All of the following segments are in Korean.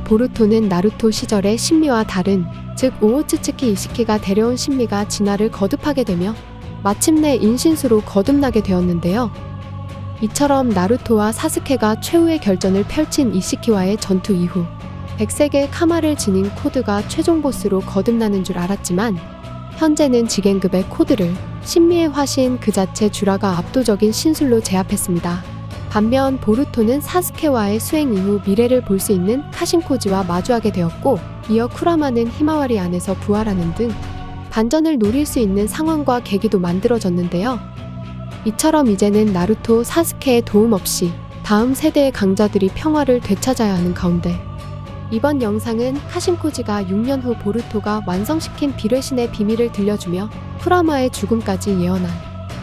보루토는 나루토 시절의 신미와 다른, 즉 오오츠츠키 이시키가 데려온 신미가 진화를 거듭하게 되며 마침내 인신수로 거듭나게 되었는데요. 이처럼 나루토와 사스케가 최후의 결전을 펼친 이시키와의 전투 이후 백색의 카마를 지닌 코드가 최종 보스로 거듭나는 줄 알았지만 현재는 지겐급의 코드를 신미의 화신 그 자체 주라가 압도적인 신술로 제압했습니다. 반면 보루토는 사스케와의 수행 이후 미래를 볼 수 있는 카신코지와 마주하게 되었고, 이어 쿠라마는 히마와리 안에서 부활하는 등 반전을 노릴 수 있는 상황과 계기도 만들어졌는데요. 이처럼 이제는 나루토, 사스케의 도움 없이 다음 세대의 강자들이 평화를 되찾아야 하는 가운데 이번 영상은 카신코지가 6년 후 보루토가 완성시킨 비뢰신의 비밀을 들려주며 쿠라마의 죽음까지 예언한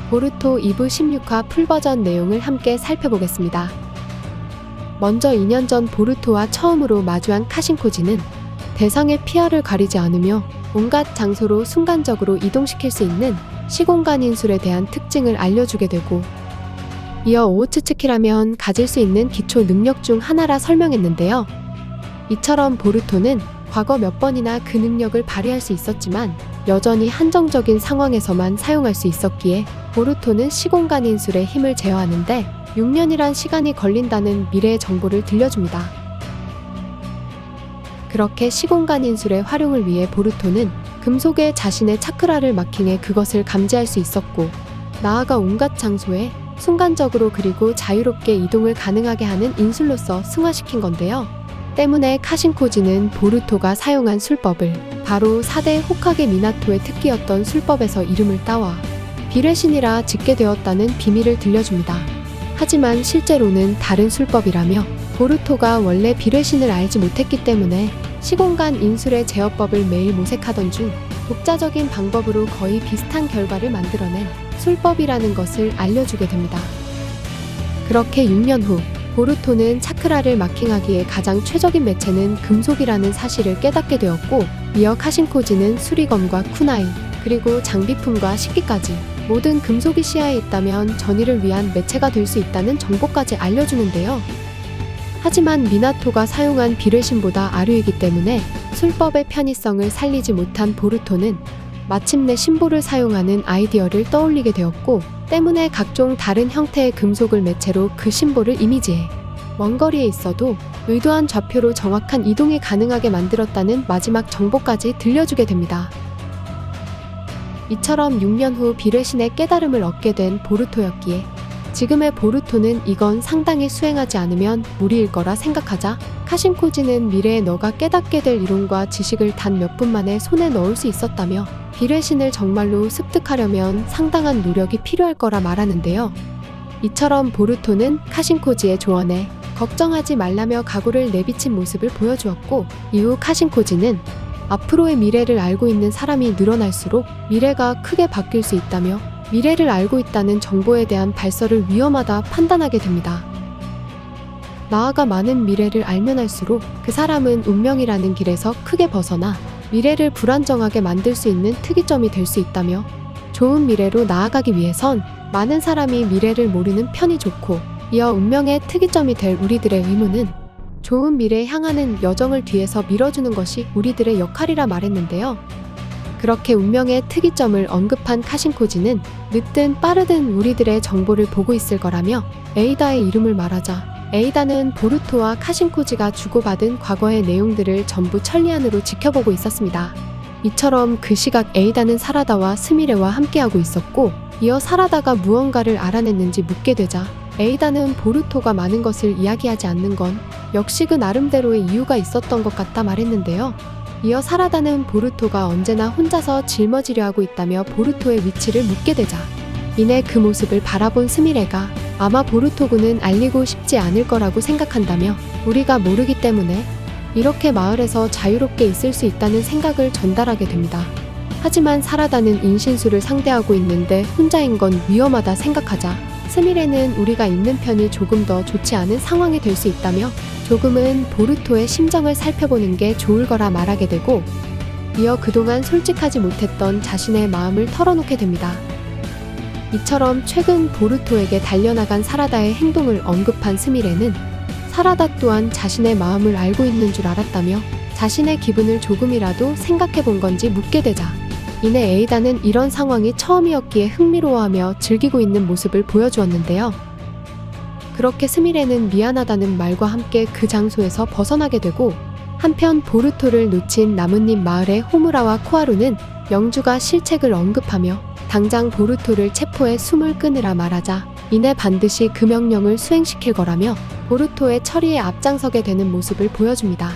보루토 2부 16화 풀버전 내용을 함께 살펴보겠습니다. 먼저 2년 전 보루토와 처음으로 마주한 카신코지는 대상의 피하를 가리지 않으며 온갖 장소로 순간적으로 이동시킬 수 있는 시공간 인술에 대한 특징을 알려주게 되고, 이어 오오츠츠키라면 가질 수 있는 기초 능력 중 하나라 설명했는데요. 이처럼 보루토는 과거 몇 번이나 그 능력을 발휘할 수 있었지만 여전히 한정적인 상황에서만 사용할 수 있었기에 보루토는 시공간 인술의 힘을 제어하는데 6년이란 시간이 걸린다는 미래의 정보를 들려줍니다. 그렇게 시공간 인술의 활용을 위해 보루토는 금속에 자신의 차크라를 마킹해 그것을 감지할 수 있었고, 나아가 온갖 장소에 순간적으로 그리고 자유롭게 이동을 가능하게 하는 인술로서 승화시킨 건데요. 때문에 카신코지는 보루토가 사용한 술법을 바로 4대 호카게 미나토의 특기였던 술법에서 이름을 따와 비뢰신이라 짓게 되었다는 비밀을 들려줍니다. 하지만 실제로는 다른 술법이라며 보루토가 원래 비뢰신을 알지 못했기 때문에 시공간 인술의 제어법을 매일 모색하던 중 독자적인 방법으로 거의 비슷한 결과를 만들어낸 술법이라는 것을 알려주게 됩니다. 그렇게 6년 후 보루토는 차크라를 마킹하기에 가장 최적인 매체는 금속이라는 사실을 깨닫게 되었고, 이어 카신코지는 수리검과 쿠나이, 그리고 장비품과 식기까지 모든 금속이 시야에 있다면 전이를 위한 매체가 될 수 있다는 정보까지 알려주는데요. 하지만 미나토가 사용한 비뢰신보다 아류이기 때문에 술법의 편의성을 살리지 못한 보루토는 마침내 심보를 사용하는 아이디어를 떠올리게 되었고, 때문에 각종 다른 형태의 금속을 매체로 그 심보를 이미지해 먼 거리에 있어도 의도한 좌표로 정확한 이동이 가능하게 만들었다는 마지막 정보까지 들려주게 됩니다. 이처럼 6년 후 비뢰신의 깨달음을 얻게 된 보루토였기에 지금의 보루토는 이건 상당히 수행하지 않으면 무리일 거라 생각하자 카신코지는 미래에 너가 깨닫게 될 이론과 지식을 단 몇 분 만에 손에 넣을 수 있었다며 비뢰신을 정말로 습득하려면 상당한 노력이 필요할 거라 말하는데요. 이처럼 보루토는 카신코지의 조언에 걱정하지 말라며 각오를 내비친 모습을 보여주었고, 이후 카신코지는 앞으로의 미래를 알고 있는 사람이 늘어날수록 미래가 크게 바뀔 수 있다며 미래를 알고 있다는 정보에 대한 발설을 위험하다 판단하게 됩니다. 나아가 많은 미래를 알면 할수록 그 사람은 운명이라는 길에서 크게 벗어나 미래를 불안정하게 만들 수 있는 특이점이 될 수 있다며, 좋은 미래로 나아가기 위해선 많은 사람이 미래를 모르는 편이 좋고, 이어 운명의 특이점이 될 우리들의 의무는 좋은 미래에 향하는 여정을 뒤에서 밀어주는 것이 우리들의 역할이라 말했는데요. 그렇게 운명의 특이점을 언급한 카신코지는 늦든 빠르든 우리들의 정보를 보고 있을 거라며 에이다의 이름을 말하자 에이다는 보루토와 카신코지가 주고받은 과거의 내용들을 전부 천리안으로 지켜보고 있었습니다. 이처럼 그 시각 에이다는 사라다와 스미레와 함께하고 있었고, 이어 사라다가 무언가를 알아냈는지 묻게 되자 에이다는 보루토가 많은 것을 이야기하지 않는 건 역시 그 나름대로의 이유가 있었던 것 같다 말했는데요. 이어 사라다는 보루토가 언제나 혼자서 짊어지려 하고 있다며 보루토의 위치를 묻게 되자 이내 그 모습을 바라본 스미레가 아마 보루토군은 알리고 싶지 않을 거라고 생각한다며 우리가 모르기 때문에 이렇게 마을에서 자유롭게 있을 수 있다는 생각을 전달하게 됩니다. 하지만 사라다는 인신수를 상대하고 있는데 혼자인 건 위험하다 생각하자 스미레는 우리가 있는 편이 조금 더 좋지 않은 상황이 될 수 있다며 조금은 보루토의 심정을 살펴보는 게 좋을 거라 말하게 되고, 이어 그동안 솔직하지 못했던 자신의 마음을 털어놓게 됩니다. 이처럼 최근 보루토에게 달려나간 사라다의 행동을 언급한 스미레는 사라다 또한 자신의 마음을 알고 있는 줄 알았다며 자신의 기분을 조금이라도 생각해 본 건지 묻게 되자 이내 에이다는 이런 상황이 처음이었기에 흥미로워하며 즐기고 있는 모습을 보여주었는데요. 그렇게 스미레는 미안하다는 말과 함께 그 장소에서 벗어나게 되고 한편 보루토를 놓친 나뭇잎 마을의 호무라와 코하루는 영주가 실책을 언급하며 당장 보루토를 체포해 숨을 끊으라 말하자 이내 반드시 그 명령을 수행시킬 거라며 보루토의 처리에 앞장서게 되는 모습을 보여줍니다.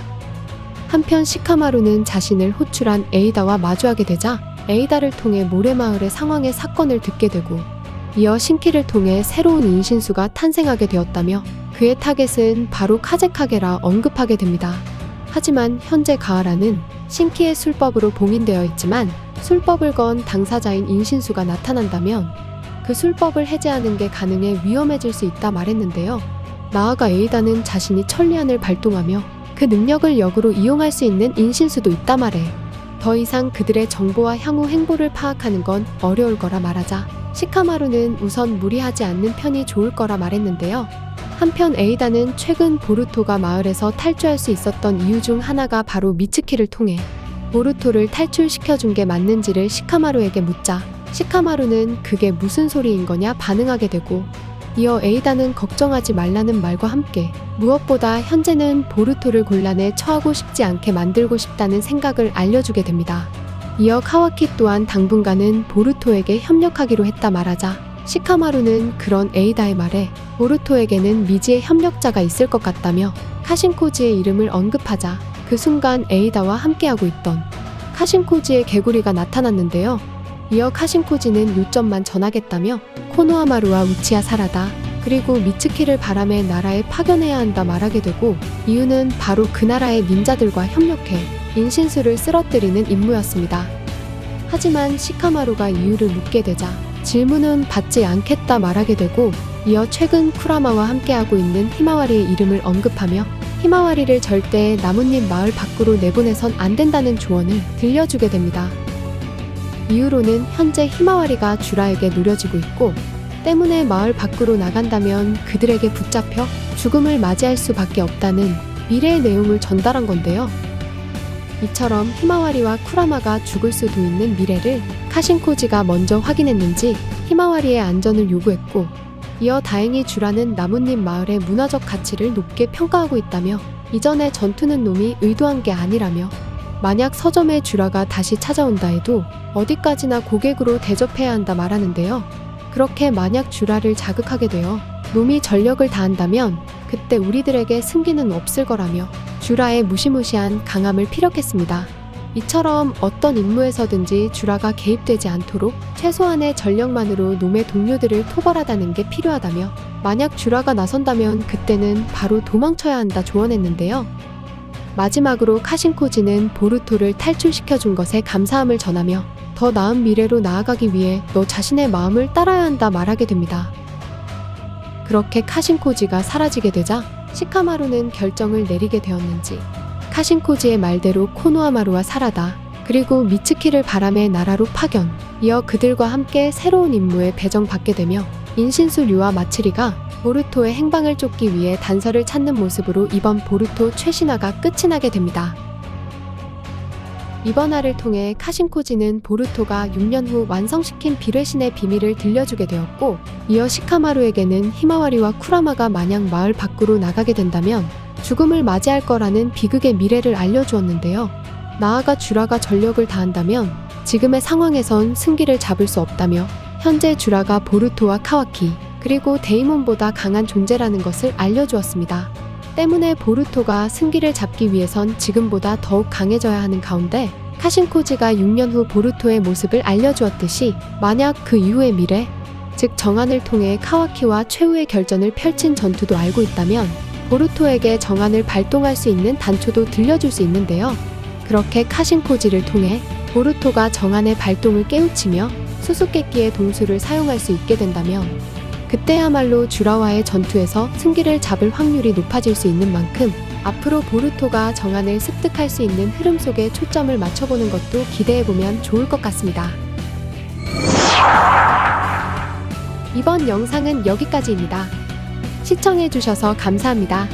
한편 시카마루는 자신을 호출한 에이다와 마주하게 되자 에이다를 통해 모래마을의 상황의 사건을 듣게 되고 이어 신키를 통해 새로운 인신수가 탄생하게 되었다며 그의 타겟은 바로 카제카게라 언급하게 됩니다. 하지만 현재 가하라는 신키의 술법으로 봉인되어 있지만 술법을 건 당사자인 인신수가 나타난다면 그 술법을 해제하는 게 가능해 위험해질 수 있다 말했는데요. 나아가 에이다는 자신이 천리안을 발동하며 그 능력을 역으로 이용할 수 있는 인신수도 있다 말해 더 이상 그들의 정보와 향후 행보를 파악하는 건 어려울 거라 말하자 시카마루는 우선 무리하지 않는 편이 좋을 거라 말했는데요. 한편 에이다는 최근 보루토가 마을에서 탈주할 수 있었던 이유 중 하나가 바로 미츠키를 통해 보루토를 탈출시켜준 게 맞는지를 시카마루에게 묻자 시카마루는 그게 무슨 소리인 거냐 반응하게 되고 이어 에이다는 걱정하지 말라는 말과 함께 무엇보다 현재는 보루토를 곤란에 처하고 싶지 않게 만들고 싶다는 생각을 알려주게 됩니다. 이어 카와키 또한 당분간은 보루토에게 협력하기로 했다 말하자 시카마루는 그런 에이다의 말에 보루토에게는 미지의 협력자가 있을 것 같다며 카신코지의 이름을 언급하자 그 순간 에이다와 함께하고 있던 카신코지의 개구리가 나타났는데요. 이어 카신코지는 요점만 전하겠다며 코노하마루와 우치야 사라다 그리고 미츠키를 바람의 나라에 파견해야 한다 말하게 되고 이유는 바로 그 나라의 닌자들과 협력해 인신수를 쓰러뜨리는 임무였습니다. 하지만 시카마루가 이유를 묻게 되자 질문은 받지 않겠다 말하게 되고 이어 최근 쿠라마와 함께하고 있는 히마와리의 이름을 언급하며 히마와리를 절대 나뭇잎 마을 밖으로 내보내선 안 된다는 조언을 들려주게 됩니다. 이후로는 현재 히마와리가 주라에게 노려지고 있고 때문에 마을 밖으로 나간다면 그들에게 붙잡혀 죽음을 맞이할 수밖에 없다는 미래의 내용을 전달한 건데요. 이처럼 히마와리와 쿠라마가 죽을 수도 있는 미래를 카신코지가 먼저 확인했는지 히마와리의 안전을 요구했고 이어 다행히 주라는 나뭇잎 마을의 문화적 가치를 높게 평가하고 있다며 이전의 전투는 놈이 의도한 게 아니라며 만약 서점의 주라가 다시 찾아온다 해도 어디까지나 고객으로 대접해야 한다 말하는데요. 그렇게 만약 주라를 자극하게 되어 놈이 전력을 다한다면 그때 우리들에게 승기는 없을 거라며 주라의 무시무시한 강함을 피력했습니다. 이처럼 어떤 임무에서든지 주라가 개입되지 않도록 최소한의 전력만으로 놈의 동료들을 토벌하다는 게 필요하다며 만약 주라가 나선다면 그때는 바로 도망쳐야 한다 조언했는데요. 마지막으로 카신코지는 보루토를 탈출시켜준 것에 감사함을 전하며 더 나은 미래로 나아가기 위해 너 자신의 마음을 따라야 한다 말하게 됩니다. 그렇게 카신코지가 사라지게 되자 시카마루는 결정을 내리게 되었는지 카신코지의 말대로 코노하마루와 사라다 그리고 미츠키를 바람의 나라로 파견 이어 그들과 함께 새로운 임무에 배정받게 되며 인신수 류와 마츠리가 보루토의 행방을 쫓기 위해 단서를 찾는 모습으로 이번 보루토 최신화가 끝이 나게 됩니다. 이번 화를 통해 카신코지는 보루토가 6년 후 완성시킨 비뢰신의 비밀을 들려주게 되었고 이어 시카마루에게는 히마와리와 쿠라마가 만약 마을 밖으로 나가게 된다면 죽음을 맞이할 거라는 비극의 미래를 알려주었는데요. 나아가 주라가 전력을 다한다면 지금의 상황에선 승기를 잡을 수 없다며 현재 주라가 보루토와 카와키 그리고 데이몬보다 강한 존재라는 것을 알려주었습니다. 때문에 보루토가 승기를 잡기 위해선 지금보다 더욱 강해져야 하는 가운데 카신코지가 6년 후 보루토의 모습을 알려주었듯이 만약 그 이후의 미래, 즉 정안을 통해 카와키와 최후의 결전을 펼친 전투도 알고 있다면 보루토에게 정안을 발동할 수 있는 단초도 들려줄 수 있는데요. 그렇게 카신코지를 통해 보루토가 정안의 발동을 깨우치며 수수께끼의 동수를 사용할 수 있게 된다면 그때야말로 주라와의 전투에서 승기를 잡을 확률이 높아질 수 있는 만큼 앞으로 보루토가 정안을 습득할 수 있는 흐름 속에 초점을 맞춰보는 것도 기대해보면 좋을 것 같습니다. 이번 영상은 여기까지입니다. 시청해주셔서 감사합니다.